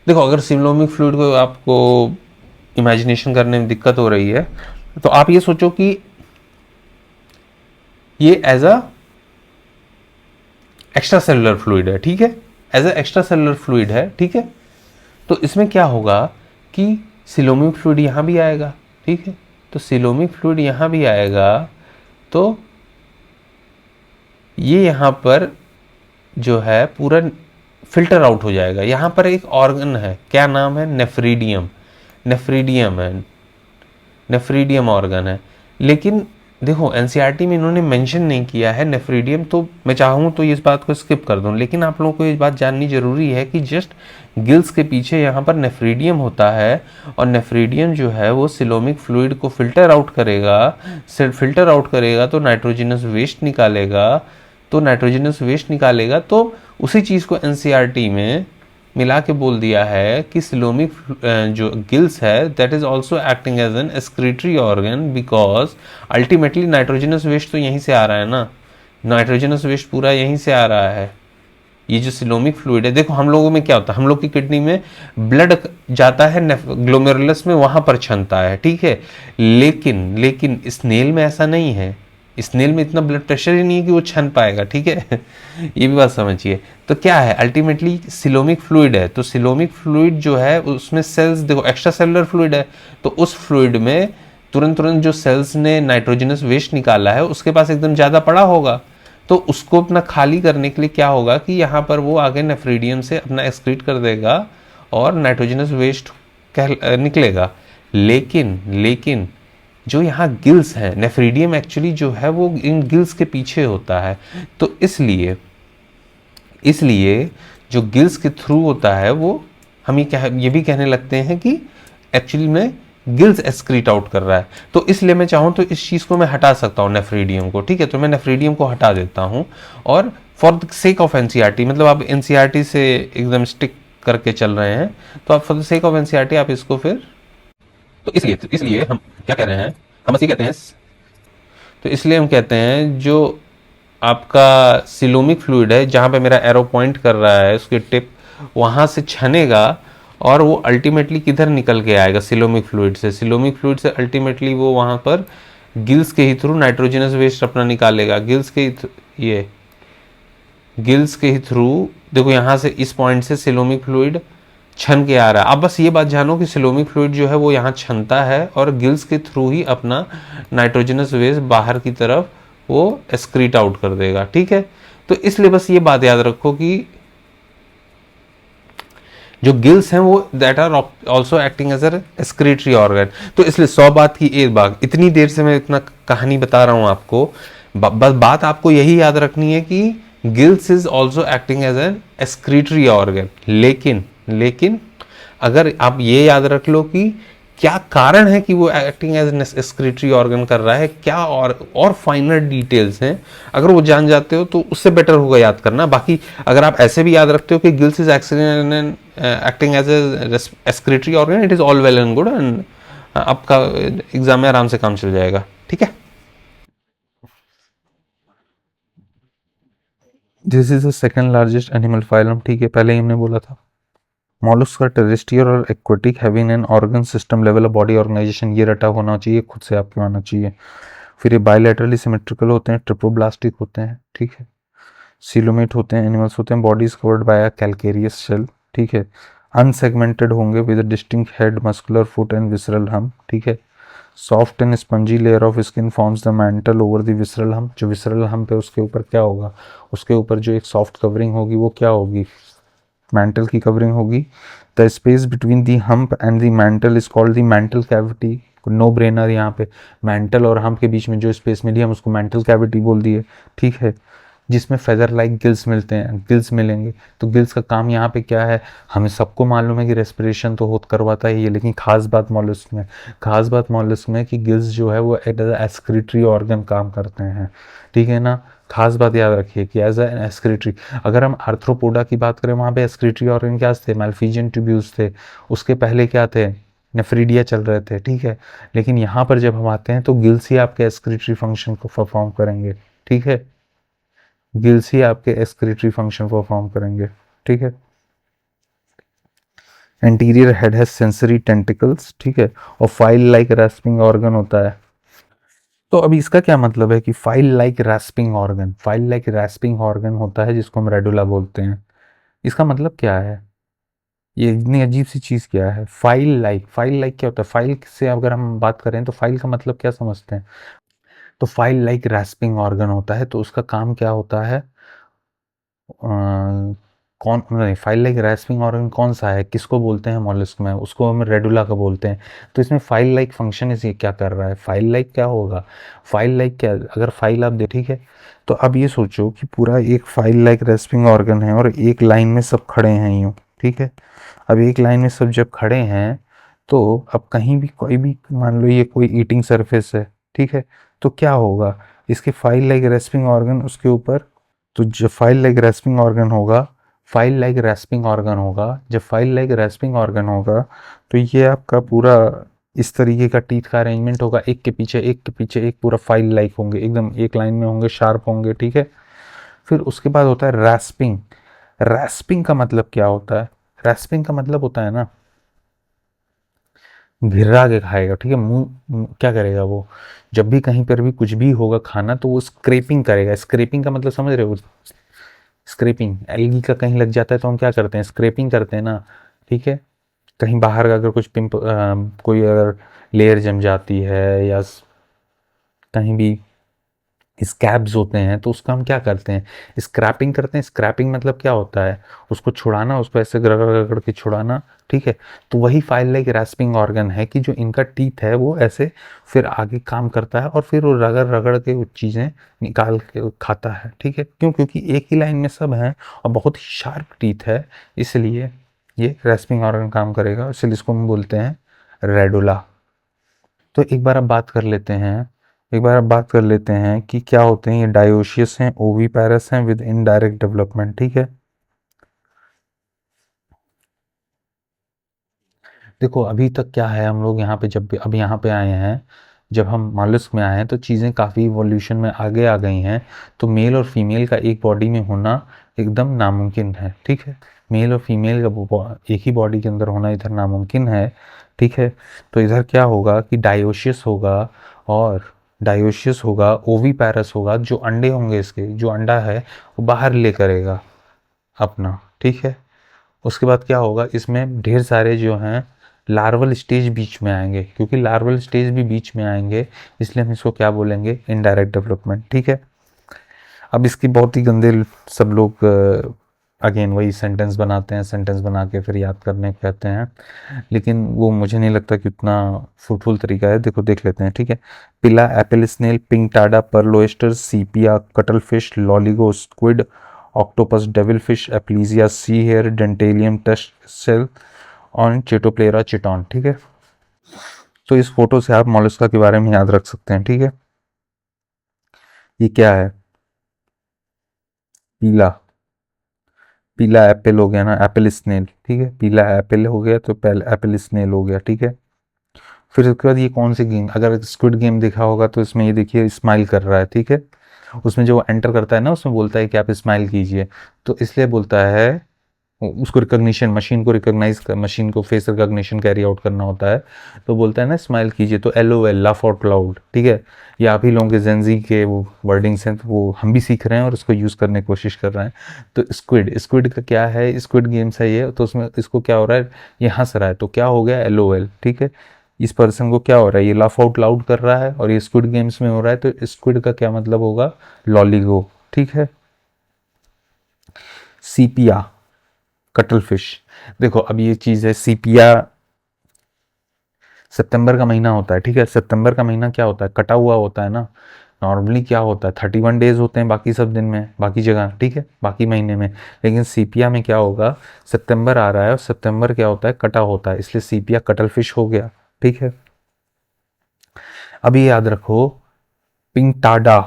देखो अगर सिलोमिक फ्लूइड को आपको इमेजिनेशन करने में दिक्कत हो रही है, तो आप ये सोचो कि ये as a extracellular fluid है। ठीक है, as a extracellular fluid है। ठीक है, तो इसमें क्या होगा कि सिलोमिक फ्लूइड यहाँ भी आएगा। ठीक है, तो सिलोमिक फ्लूइड यहाँ भी आएगा, तो ये यहाँ पर जो है पूरा फिल्टर आउट हो जाएगा। यहाँ पर एक ऑर्गन है, क्या नाम है? नेफ्रीडियम ऑर्गन है। लेकिन देखो एनसीईआरटी में इन्होंने मेंशन नहीं किया है नेफ्रीडियम, तो मैं चाहूँ तो इस बात को स्किप कर दूँ, लेकिन आप लोगों को ये बात जाननी जरूरी है कि जस्ट गिल्स के पीछे यहाँ पर नेफ्रीडियम होता है, और नेफ्रीडियम जो है वो सिलोमिक फ्लूइड को फिल्टर आउट करेगा, तो नाइट्रोजनस वेस्ट निकालेगा। तो उसी चीज़ को एनसीईआरटी में मिला के बोल दिया है कि सिलोमिक जो गिल्स है that is also acting as an excretory organ, because ultimately nitrogenous waste तो यहीं से आ रहा है ना, नाइट्रोजनस वेस्ट पूरा यहीं से आ रहा है। ये जो सिलोमिक फ्लूइड है, देखो हम लोगों में क्या होता है, हम लोग की किडनी में ब्लड जाता है ग्लोमेरुलस में, वहां पर छनता है। ठीक है, लेकिन स्नेल में ऐसा नहीं है। स्नेल में इतना ब्लड प्रेशर ही नहीं है कि वो छन पाएगा, ठीक है। ये भी बात समझिए। तो क्या है, अल्टीमेटली सिलोमिक फ्लूइड है, तो सिलोमिक फ्लूइड जो है उसमें सेल्स, देखो एक्स्ट्रा सेलुलर फ्लूइड है, तो उस फ्लूइड में तुरंत तुरंत जो सेल्स ने नाइट्रोजनस वेस्ट निकाला है उसके पास एकदम ज़्यादा पड़ा होगा, तो उसको अपना खाली करने के लिए क्या होगा कि यहाँ पर वो आगे नेफ्रीडियम से अपना एक्सक्रीट कर देगा और नाइट्रोजनस वेस्ट निकलेगा। लेकिन जो यहाँ गिल्स हैं, नेफ्रीडियम एक्चुअली जो है वो इन गिल्स के पीछे होता है, तो इसलिए जो गिल्स के थ्रू होता है वो हम ये भी कहने लगते हैं कि एक्चुअली में गिल्स एक्सक्रीट आउट कर रहा है। तो इसलिए मैं चाहूँ तो इस चीज़ को मैं हटा सकता हूँ, नेफ्रीडियम को, ठीक है। तो मैं नेफ्रीडियम को हटा देता हूँ और for the sake of NCERT, मतलब आप एनसीईआरटी से एकदम स्टिक करके चल रहे हैं, तो आप for the sake of NCERT आप इसको फिर, तो इसलिए हम क्या कह रहे हैं, हम बस ये कहते हैं, तो इसलिए हम कहते हैं जो आपका सिलोमिक फ्लूइड है, जहाँ पे मेरा एरो पॉइंट कर रहा है उसकी टिप वहाँ से छनेगा और वो अल्टीमेटली किधर निकल के आएगा, सिलोमिक फ्लूइड से। सिलोमिक फ्लूइड से अल्टीमेटली वो वहाँ पर गिल्स के ही थ्रू नाइट्रोजनस वेस्ट अपना निकालेगा, गिल्स के ही थ्रू। देखो यहाँ से इस पॉइंट से सिलोमिक फ्लूइड छन के आ रहा है। अब बस ये बात जानो कि सिलोमिक फ्लूइड जो है वो यहाँ छनता है और गिल्स के थ्रू ही अपना नाइट्रोजनस वेस्ट बाहर की तरफ वो एक्सक्रीट आउट कर देगा, ठीक है। तो इसलिए बस ये बात याद रखो कि जो गिल्स हैं वो that are also acting as a excretory organ. तो इसलिए 100 बात की एक बात, इतनी देर से मैं इतना कहानी बता रहा हूं आपको, बस बात आपको यही याद रखनी है कि gills is also acting as an excretory organ. लेकिन अगर आप ये याद रख लो कि क्या कारण है कि वो acting as an excretory organ कर रहा है, क्या और फाइनर डिटेल्स हैं, अगर वो जान जाते हो तो उससे बेटर होगा याद करना। बाकी अगर आप ऐसे भी याद रखते हो कि gills is acting as excretory organ, it is all well and good, and आपका एग्जाम में आराम से काम चल जाएगा, ठीक है। This is the second largest animal phylum, ठीक है, पहले ही हमने बोला था। मॉलस्क का टेरेस्ट्रियल और aquatic having an organ system level body organization, ये रटा होना चाहिए, खुद से आपके आना चाहिए। फिर ये बायलैटरली सिमेट्रिकल होते हैं, ट्रिप्लोब्लास्टिक होते हैं, ठीक है। सीलोमेट होते हैं, एनिमल्स होते हैं, bodies covered by a calcareous shell, ठीक है। अनसेगमेंटेड होंगे with distinct head, muscular foot and visceral hump, ठीक है। Soft and spongy layer of skin forms the mantle over the visceral hump, जो विसरल हम पे उसके ऊपर क्या होगा, उसके ऊपर जो एक सॉफ्ट कवरिंग होगी वो क्या होगी, मैंटल की कवरिंग होगी। The space between the hump and the mantle is called the mantle cavity. No brainer, यहाँ पे मैंटल और हम्प के बीच में जो स्पेस मिली हम उसको मैंटल कैविटी बोल दिए, ठीक है। जिसमें फेदर लाइक गिल्स मिलते हैं, गिल्स मिलेंगे। तो गिल्स का काम यहाँ पे क्या है, हमें सबको मालूम है कि रेस्पिरेशन तो होत करवाता ही है, लेकिन खास बात मॉलस्क में कि गिल्स जो है वो एज एक्सक्रीटरी ऑर्गन काम करते हैं, ठीक है ना। खास बात याद रखिए कि एज एन एक्सक्रीटरी, अगर हम आर्थ्रोपोडा की बात करें वहाँ पे एक्सक्रीटरी ऑर्गन क्या थे, मैल्फिजियन ट्यूब्यूल्स थे, उसके पहले क्या थे, नेफ्रीडिया चल रहे थे, ठीक है। लेकिन यहाँ पर जब हम आते हैं तो गिल्स ही आपके एक्सक्रीटरी फंक्शन को परफॉर्म करेंगे, ठीक है। गिल्स ही आपके एक्सक्रीटरी फंक्शन परफॉर्म करेंगे, ठीक है। Anterior head has sensory tentacles, ठीक है, और फाइल लाइक रैस्पिंग ऑर्गन होता है। तो अभी इसका क्या मतलब है कि फाइल लाइक रैस्पिंग ऑर्गन होता है जिसको हम रेडुला बोलते हैं। इसका मतलब क्या है, ये इतनी अजीब सी चीज़ क्या है, फाइल लाइक क्या होता है, फाइल से अगर हम बात करें तो फाइल का मतलब क्या समझते हैं, तो फाइल लाइक रैस्पिंग ऑर्गन होता है, तो उसका काम क्या होता है, कौन नहीं, फाइल लाइक रैस्पिंग ऑर्गन कौन सा है, किसको बोलते हैं मॉलस्क में, उसको हम रेडुला का बोलते हैं। तो इसमें फाइल लाइक फंक्शन इसे क्या कर रहा है, फाइल लाइक क्या होगा, फाइल लाइक क्या, अगर फाइल आप दे, ठीक है। तो अब ये सोचो कि पूरा एक फाइल लाइक रैस्पिंग ऑर्गन है और एक लाइन में सब खड़े हैं यूँ, ठीक है। अब एक लाइन में सब जब खड़े हैं तो अब कहीं भी कोई भी, मान लो ये कोई ईटिंग सरफेस है, ठीक है, तो क्या होगा, इसके फाइल लाइक रेस्पिंग ऑर्गन उसके ऊपर, तो जब फाइल लाइक रेस्पिंग ऑर्गन होगा, जब फाइल लाइक रेस्पिंग ऑर्गन होगा तो ये आपका पूरा इस तरीके का टीथ का अरेंजमेंट होगा, एक के पीछे एक पूरा फाइल लाइक होंगे, एकदम एक लाइन में होंगे, शार्प होंगे, ठीक है। फिर उसके बाद होता है रैस्पिंग का मतलब क्या होता है, रैस्पिंग का मतलब होता है ना घिर्रा के खाएगा, ठीक है। क्या करेगा वो, जब भी कहीं पर भी कुछ भी होगा खाना तो वो स्क्रैपिंग करेगा। स्क्रैपिंग का मतलब समझ रहे हो, स्क्रैपिंग, एलगी का कहीं लग जाता है तो हम क्या करते हैं, स्क्रैपिंग करते हैं ना, ठीक है। कहीं बाहर का अगर कुछ कोई अगर लेयर जम जाती है या कहीं भी स्कैब्स होते हैं तो उसका हम क्या करते हैं, स्क्रैपिंग करते हैं। स्क्रैपिंग मतलब क्या होता है, उसको छुड़ाना, उसको ऐसे रगड़ रगड़ के छुड़ाना, ठीक है। तो वही फाइल लाइक रैस्पिंग ऑर्गन है कि जो इनका टीथ है वो ऐसे फिर आगे काम करता है और फिर वो रगड़ रगड़ के वो चीज़ें निकाल के खाता है, ठीक है। क्यों, क्योंकि एक ही लाइन में सब हैं और बहुत ही शार्प टीथ है, इसलिए ये रैस्पिंग ऑर्गन काम करेगा, इसलिए इसको हम बोलते हैं रेडुला। तो एक बार अब बात कर लेते हैं, एक बार अब बात कर लेते हैं कि क्या होते हैं ये डायोशियस हैं, ओवीपैरस हैं विद इनडायरेक्ट डेवलपमेंट, ठीक है। देखो अभी तक क्या है, हम लोग यहाँ पे जब भी अब यहाँ पे आए हैं, जब हम मॉलस्क में आए हैं तो चीज़ें काफ़ी इवोल्यूशन में आगे आ गई हैं। तो मेल और फीमेल का एक बॉडी में होना एकदम नामुमकिन है, ठीक है। मेल और फीमेल का एक ही बॉडी के अंदर होना इधर नामुमकिन है, ठीक है। तो इधर क्या होगा कि डायोशियस होगा, और डायोशियस होगा, ओवीपैरस होगा, जो अंडे होंगे इसके, जो अंडा है वो बाहर ले करेगा अपना, ठीक है। उसके बाद क्या होगा, इसमें ढेर सारे जो हैं लार्वल स्टेज बीच में आएंगे, क्योंकि लार्वल स्टेज भी बीच में आएंगे, इसलिए हम इसको क्या बोलेंगे, इनडायरेक्ट डेवलपमेंट, ठीक है। अब इसकी बहुत ही गंदे सब लोग अगेन वही सेंटेंस बनाते हैं, सेंटेंस बना के फिर याद करने कहते हैं, लेकिन वो मुझे नहीं लगता कि उतना फ्रूटफुल तरीका है। देखो देख लेते हैं, ठीक है। Pila, apple snail, Pinctada, pearl oyster, Sepia, cuttlefish, Loligo, squid, octopus, devil fish, Aplysia, sea hare, Dentalium, tusk shell और चेटोप्लेरा चिटॉन, ठीक है। तो इस फोटो से आप मोलस्का के बारे में याद रख सकते हैं, ठीक है। ये क्या है, पीला, पीला एप्पल हो गया ना, एप्पल स्नेल, ठीक है। पीला एप्पल हो गया तो पहले एप्पल स्नेल हो गया, ठीक है। फिर उसके बाद ये कौन सी गेम, अगर स्क्विड गेम देखा होगा तो इसमें ये देखिए स्माइल कर रहा है, ठीक है। उसमें जो वो एंटर करता है ना, उसमें बोलता है कि आप स्माइल कीजिए, तो इसलिए बोलता है, उसको रिकॉग्निशन, मशीन को रिकॉग्नाइज, मशीन को फेस रिकॉग्निशन कैरी आउट करना होता है, तो बोलता है ना स्माइल कीजिए, तो LOL, लाफ आउट लाउड, ठीक है। ये आप ही लोगों के जेंजी के वो वर्डिंग्स हैं, तो वो हम भी सीख रहे हैं और उसको यूज़ करने की कोशिश कर रहे हैं। तो स्क्विड, स्क्विड का क्या है, स्क्विड गेम्स है ये, तो उसमें इसको क्या हो रहा है, ये हंस रहा है, तो क्या हो गया, LOL, ठीक है। इस पर्सन को क्या हो रहा है, ये लाफ आउट लाउड कर रहा है और ये स्क्विड गेम्स में हो रहा है, तो स्क्विड का क्या मतलब होगा, लॉलीगो, ठीक है। सीपिया, कटल फिश, देखो अब ये चीज़ है, सीपिया सितंबर का महीना होता है, ठीक है। सितंबर का महीना क्या होता है, कटा हुआ होता है ना। नॉर्मली क्या होता है, 31 डेज होते हैं बाकी सब दिन में, बाकी जगह, ठीक है, बाकी महीने में। लेकिन सीपिया में क्या होगा, सितंबर आ रहा है और सितंबर क्या होता है, कटा होता है, इसलिए सीपिया कटल फिश हो गया, ठीक है। अभी याद रखो, पिंटाडा,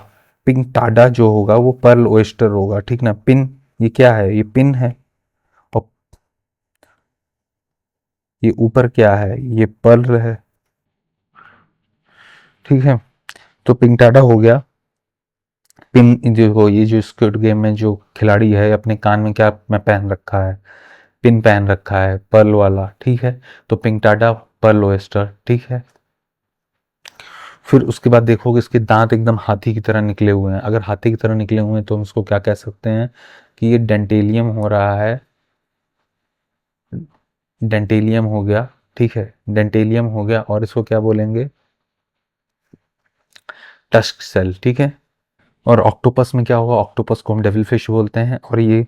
पिंटाडा जो होगा वो पर्ल ओयस्टर होगा, ठीक ना। पिन, ये क्या है, ये पिन है, और ये ऊपर क्या है, ये पर्ल है, ठीक है। तो पिंटाडा हो गया। पिन जो हो, ये जो स्क्विड गेम में जो खिलाड़ी है अपने कान में क्या मैं पहन रखा है, पिन पहन रखा है, पर्ल वाला, ठीक है। तो पिंटाडा, पर्ल ओएस्टर, ठीक है। फिर उसके बाद देखोगे इसके दांत एकदम हाथी की तरह निकले हुए हैं। अगर हाथी की तरह निकले हुए हैं तो हम उसको क्या कह सकते हैं कि ये डेंटेलियम हो रहा है, डेंटेलियम हो गया, ठीक है, डेंटेलियम हो गया। और इसको क्या बोलेंगे, टस्क सेल, ठीक है। और ऑक्टोपस में क्या होगा, ऑक्टोपस को हम डेविल फिश बोलते हैं। और ये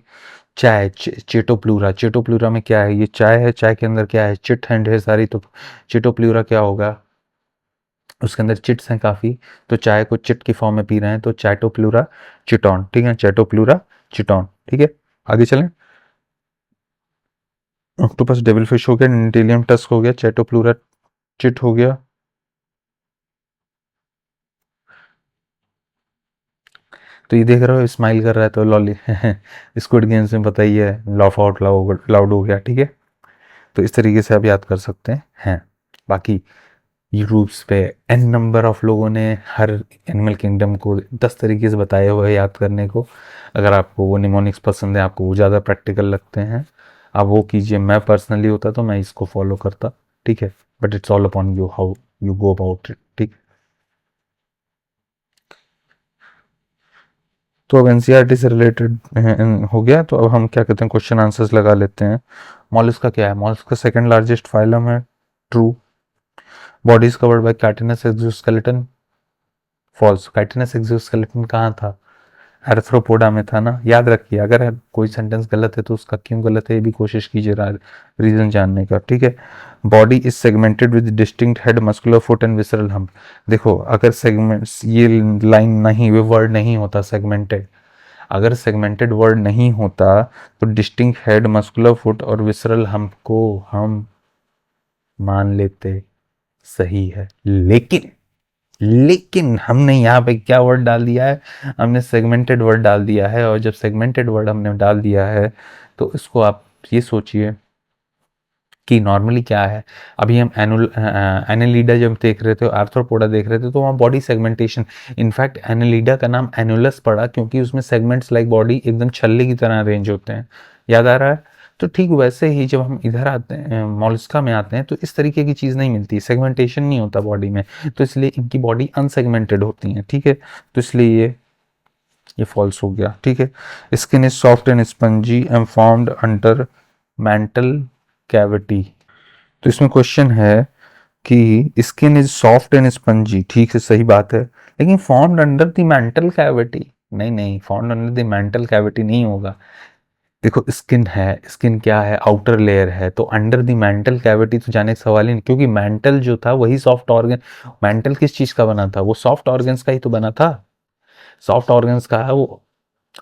चाय, चेटोप्लूरा, चेटोप्लूरा में क्या है, ये चाय है, चाय के अंदर क्या है, चिट है ढेर सारी, तो चेटोप्लूरा क्या होगा, उसके अंदर चिट्स हैं काफ़ी, तो चाय को चिट की फॉर्म में पी रहे हैं, तो चैटोप्लूरा चिटॉन, ठीक है, चैटोप्लूरा चिटॉन, ठीक है। आगे चलें, ऑक्टोपस डेविल फिश हो गया, डेंटेलियम टस्क हो गया, चैटोप्लूरा चिट हो गया। तो ये देख रहे हो स्माइल कर रहा है, तो लॉली स्क्विड गेम्स में बताइए लॉफ आउट लाउड हो गया, ठीक है। तो इस तरीके से आप याद कर सकते हैं। बाकी यूट्यूब्स पे एन नंबर ऑफ लोगों ने हर एनिमल किंगडम को 10 तरीके से बताए हुए याद करने को। अगर आपको वो निमोनिक्स पसंद है, आपको वो ज़्यादा प्रैक्टिकल लगते हैं, आप वो कीजिए। मैं पर्सनली होता तो मैं इसको फॉलो करता, ठीक है। But it's all upon you how you go about it. ठीक, तो अब एनसीईआरटी से रिलेटेड हो गया। तो अब हम क्या कहते हैं, क्वेश्चन आंसर्स लगा लेते हैं। मॉलस्क का क्या है, मॉलस्क का सेकंड लार्जेस्ट फाइलम है, true. Body is covered by chitinous exoskeleton, false. Chitinous exoskeleton कहाँ था, आर्थ्रोपोडा में था ना, याद रखिए। अगर कोई सेंटेंस गलत है तो उसका क्यों गलत है ये भी कोशिश कीजिए रीजन जानने का। ठीक है, body is segmented with distinct head, muscular foot and visceral hump. देखो अगर सेगमेंट्स, ये लाइन नहीं, वे वर्ड नहीं होता सेगमेंटेड, अगर सेगमेंटेड वर्ड नहीं होता तो डिस्टिंक्ट हेड, मस्कुलर फुट और विसरल हम्प को हम मान लेते सही है। लेकिन हमने यहाँ पे क्या वर्ड डाल दिया है, हमने सेगमेंटेड वर्ड डाल दिया है। और जब सेगमेंटेड वर्ड हमने डाल दिया है तो इसको आप ये सोचिए कि नॉर्मली क्या है। अभी हम एनालिडा जब देख रहे थे, आर्थ्रोपोडा देख रहे थे, तो वहाँ बॉडी सेगमेंटेशन, इनफैक्ट एनालिडा का नाम एनुलस पड़ा क्योंकि उसमें सेगमेंट्स लाइक बॉडी एकदम छल्ले की तरह अरेंज होते हैं। याद आ रहा है। तो ठीक वैसे ही जब हम इधर आते हैं, मॉलस्का में आते हैं, तो इस तरीके की चीज़ नहीं मिलती, सेगमेंटेशन नहीं होता बॉडी में, तो इसलिए इनकी बॉडी अनसेगमेंटेड होती है। ठीक है, तो इसलिए ये फॉल्स हो गया। ठीक है, skin is soft and spongy and formed under mantle cavity. तो इसमें क्वेश्चन है कि skin is soft and spongy, ठीक है सही बात है, लेकिन formed under the mantle cavity, नहीं, formed under the mantle cavity नहीं होगा। देखो स्किन है, स्किन क्या है, आउटर लेयर है, तो अंडर द मेंटल कैविटी तो जाने का सवाल ही नहीं, क्योंकि मेंटल जो था वही सॉफ्ट ऑर्गन, मेंटल किस चीज का बना था, वो सॉफ्ट ऑर्गन्स का ही तो बना था। सॉफ्ट ऑर्गन्स का है वो,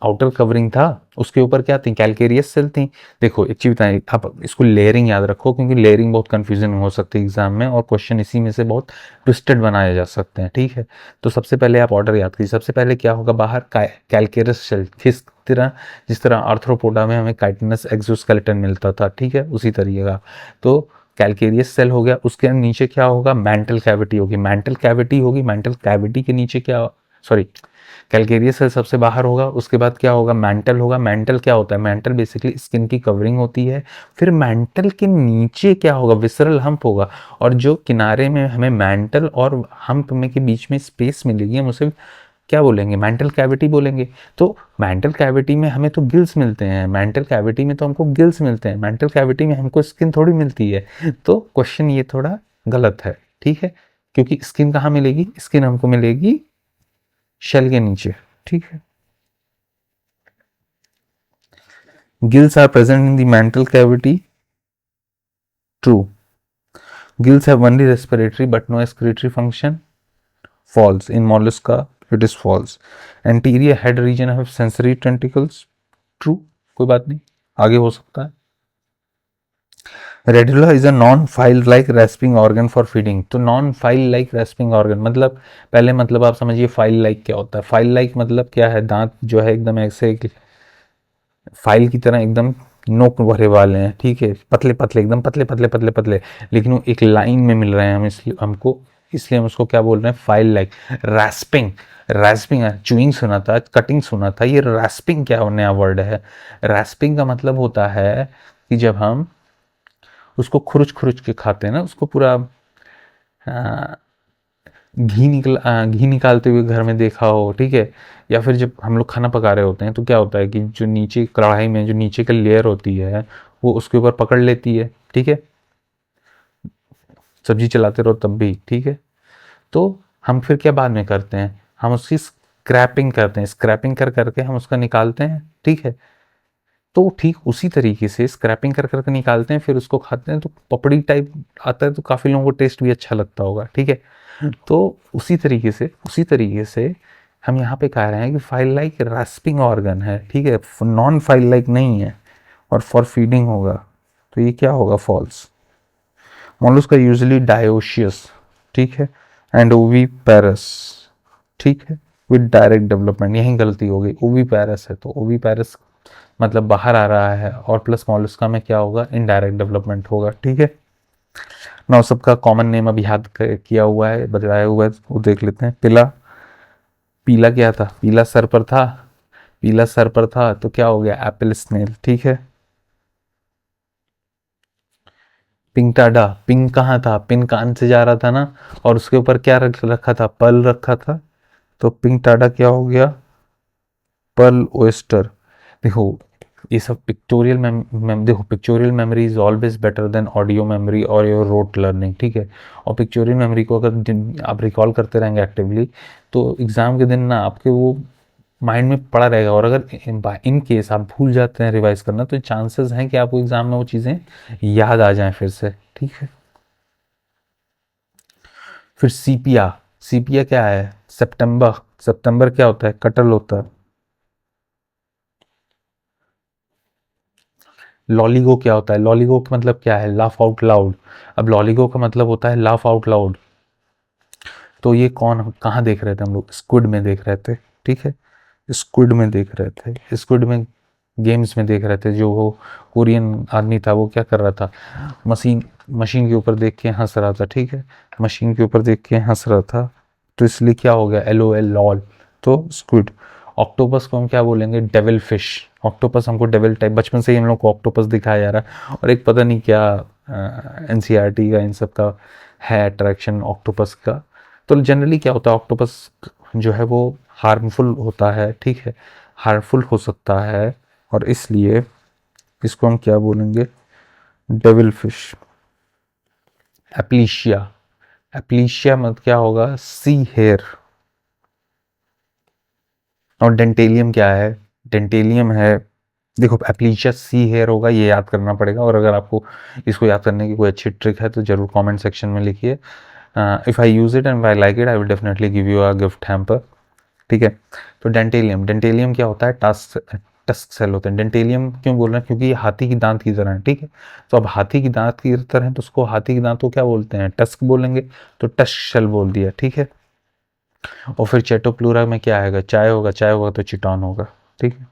आउटर कवरिंग था, उसके ऊपर क्या थी, कैलकेरियस सेल थी। देखो एक चीज बताएं, आप इसको लेयरिंग याद रखो, क्योंकि लेयरिंग बहुत कंफ्यूजन हो सकती है एग्जाम में, और क्वेश्चन इसी में से बहुत ट्विस्टेड बनाए जा सकते हैं। ठीक है, तो सबसे पहले आप ऑर्डर याद कीजिए। सबसे पहले क्या होगा, बाहर कैलकेरियस सेल, जिस तरह आर्थ्रोपोडा में हमें काइटिनस एक्सोस्केलेटन मिलता था, ठीक है उसी तरीके का। तो कैलकेरियस सेल हो गया, उसके नीचे क्या होगा, मेंटल कैविटी होगी, मेंटल कैविटी होगी, मेंटल कैविटी के नीचे क्या, सॉरी कैलकेरियस सेल सबसे बाहर होगा, उसके बाद क्या होगा, मेंटल होगा। मेंटल क्या होता है, मेंटल बेसिकली स्किन की कवरिंग होती है। फिर मेंटल के नीचे क्या होगा, विसरल हम्प होगा, और जो किनारे में हमें मेंटल और हम्प में के बीच में स्पेस मिलेगी, हम उसे क्या बोलेंगे, मेंटल कैविटी बोलेंगे। तो मेंटल कैविटी में हमें तो गिल्स मिलते हैं, मेंटल कैविटी में तो हमको गिल्स मिलते हैं, मेंटल कैविटी में हमको स्किन थोड़ी मिलती है। तो क्वेश्चन ये थोड़ा गलत है। ठीक है, क्योंकि स्किन कहाँ मिलेगी, स्किन हमको मिलेगी शेल के नीचे। ठीक है, gills are present in the mantle cavity, true. Gills have only respiratory but no excretory function, false. In mollusca it is false. Anterior head region have sensory tentacles, true. कोई बात नहीं, आगे हो सकता है। Radula is a non file like rasping organ for feeding. तो non file like rasping organ मतलब, पहले मतलब आप समझिए फाइल लाइक क्या होता है। फाइल लाइक मतलब क्या है, दांत जो है एकदम ऐसे फाइल की तरह एकदम नोक भरे वाले हैं, ठीक है, पतले पतले एकदम पतले पतले पतले पतले, लेकिन वो एक लाइन में मिल रहे हैं हम, इसलिए हमको, इसलिए हम उसको क्या बोल रहे हैं, फाइल लाइक। रैस्पिंग, रैस्पिंग चुइंग सुना था, कटिंग सुना था, ये रैस्पिंग क्या नया वर्ड है। रैस्पिंग का मतलब होता है कि जब हम उसको खुरुच खुरुच के खाते हैं ना, उसको पूरा घी निकालते हुए घर में देखा हो, ठीक है। या फिर जब हम लोग खाना पका रहे होते हैं तो क्या होता है कि जो नीचे कढ़ाई में जो नीचे का लेयर होती है वो उसके ऊपर पकड़ लेती है, ठीक है, सब्जी चलाते रहो तब भी, ठीक है। तो हम फिर क्या बाद में करते हैं, हम उसकी स्क्रैपिंग करते हैं, स्क्रैपिंग कर करके हम उसका निकालते हैं, ठीक है। तो ठीक उसी तरीके से स्क्रैपिंग कर करके निकालते हैं, फिर उसको खाते हैं तो पपड़ी टाइप आता है, तो काफ़ी लोगों को टेस्ट भी अच्छा लगता होगा, ठीक है। तो उसी तरीके से हम यहाँ पे कह रहे हैं कि फाइल लाइक रास्पिंग ऑर्गन है, ठीक है, नॉन फाइल लाइक नहीं है, और फॉर फीडिंग होगा, तो ये क्या होगा, फॉल्स। मोलस्का यूजुअली डायोशियस, ठीक है, एंड ओवी पैरस, ठीक है, विद डायरेक्ट डेवलपमेंट। यही गलती हो गई, ओवी पैरस है तो ओवी पैरस मतलब बाहर आ रहा है, और प्लस मोलस्का में क्या होगा, इनडायरेक्ट डेवलपमेंट होगा, ठीक है। नौ सबका कॉमन नेम अभी याद किया हुआ है, बताया हुआ है, वो देख लेते हैं। पीला, पीला क्या था, पीला सर पर था, पीला सर पर था तो क्या हो गया, एप्पल स्नेल, ठीक है। पिंगटाडा, पिंग कहाँ था, पिन कान से जा रहा था ना, और उसके ऊपर क्या रखा था, पल रखा था, तो पिंगटाडा क्या हो गया, पल ओएस्टर। देखो ये सब पिक्टोरियल देखो pictorial memory is always better than audio memory और योर रोट लर्निंग, ठीक है। और पिक्टोरियल मेमोरी को अगर आप रिकॉल करते रहेंगे एक्टिवली, तो एग्जाम के दिन ना आपके वो माइंड में पड़ा रहेगा। और अगर इन केस आप भूल जाते हैं रिवाइज करना, तो चांसेस हैं कि आपको एग्जाम में वो चीज़ें याद आ जाएं फिर से, ठीक है। फिर सीपिया, सीपिया क्या है, सितंबर, सितंबर क्या होता है, कटल होता है। लॉलीगो क्या होता है, लॉलीगो का मतलब क्या है, लाफ आउट लाउड। अब लॉलीगो का मतलब होता है लाफ आउट लाउड। तो ये कौन कहाँ देख रहे थे हम लोग, स्क्विड में देख रहे थे, ठीक है, स्क्विड में देख रहे थे, स्क्विड में गेम्स में देख रहे थे। जो वो कोरियन आदमी था वो क्या कर रहा था, मशीन मशीन के ऊपर देख के हंस रहा था, ठीक है, मशीन के ऊपर देख के हंस रहा था, तो इसलिए क्या हो गया, LOL लॉल, तो स्क्विड। ऑक्टोपस को हम क्या बोलेंगे, डेविल फिश। ऑक्टोपस हमको डेविल टाइप, बचपन से ही हम लोग को ऑक्टोपस दिखाया जा रहा है, और एक पता नहीं क्या NCERT का इन सब का है अट्रैक्शन ऑक्टोपस का। तो जनरली क्या होता है, ऑक्टोपस जो है वो हार्मफुल होता है, ठीक है, हार्मफुल हो सकता है, और इसलिए इसको हम क्या बोलेंगे, डेविल फिश। एप्लीशिया, एप्लीशिया मतलब क्या होगा, सी हेयर। और डेंटेलियम क्या है, डेंटेलियम है, देखो एप्लीशिया सी हेयर होगा, ये याद करना पड़ेगा। और अगर आपको इसको याद करने की कोई अच्छी ट्रिक है तो जरूर कमेंट सेक्शन में लिखिए। If I use it and I like it, I will definitely give you a gift hamper, ठीक है। तो डेंटेलियम, डेंटेलियम क्या होता है, टस्क सेल होते हैं। डेंटेलियम क्यों बोल रहे हैं, क्योंकि ये हाथी की दांत की तरह है, ठीक है। तो अब हाथी की दांत की तरह है, तो उसको हाथी की दांत को क्या बोलते हैं, टस्क बोलेंगे, तो टस्क सेल बोल दिया, ठीक है। और फिर चेटोप्लूरा में क्या आएगा, चाय होगा, चाय होगा तो चिटॉन होगा, ठीक है।